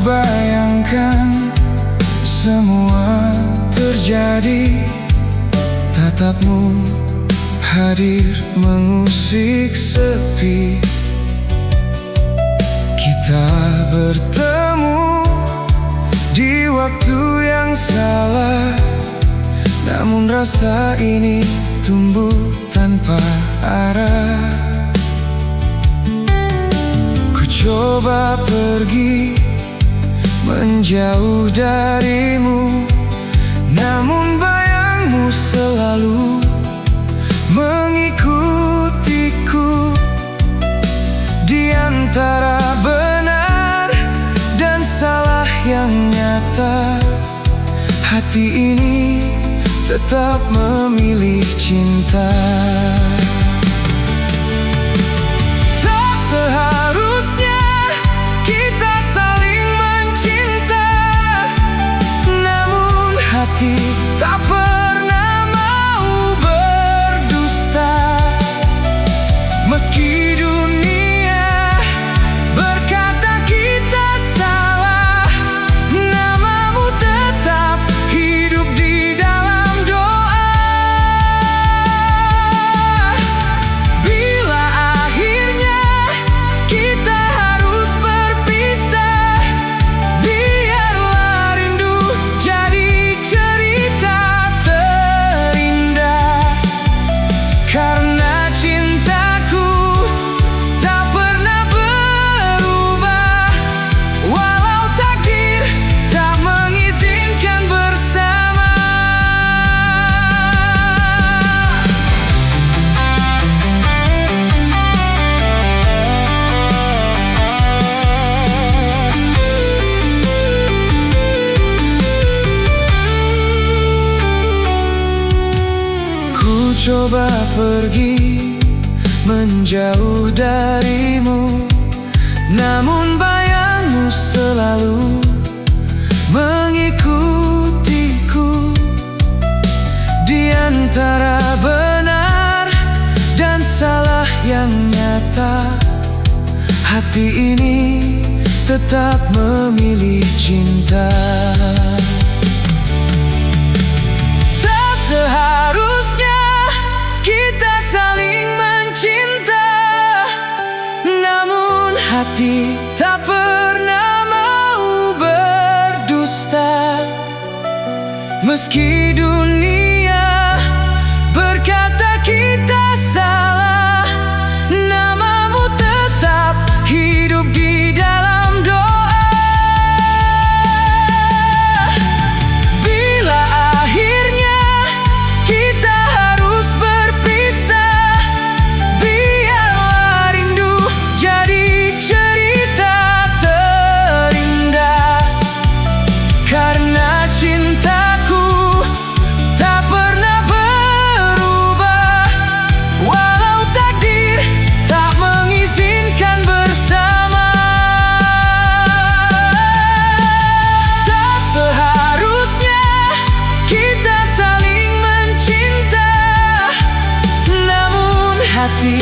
Bayangkan semua terjadi, tatapmu hadir mengusik sepi. Kita bertemu di waktu yang salah, namun rasa ini tumbuh tanpa arah. Ku coba pergi menjauh darimu, namun bayangmu selalu mengikutiku. Di antara benar dan salah yang nyata, hati ini tetap memilih cinta. Tak seharusnya kita saling mencinta, namun hati tak pernah mau berdusta. Meski dunia berkata kita salah, namamu tetap hidup di dalam doa. Bila akhirnya kita harus berpisah, biarlah rindu jadi cerita terindah. Karena cintaku tak pernah berubah, walau takdir tak mengizinkan bersama. Ku coba pergi menjauh darimu, namun bayangmu selalu mengikutiku. Di antara benar dan salah yang nyata, hati ini tetap memilih cinta. Tak seharusnya kita saling mencinta, namun hati tak pernah mau berdusta. Meski dunia berkata kita salah, namamu tetap hidup di dalam doa. Bila akhirnya kita harus berpisah, biarlah rindu jadi cerita terindah. Karena cintaku tak pernah berubah, walau takdir tak mengizinkan bersama. Tak seharusnya kita saling mencinta, namun hati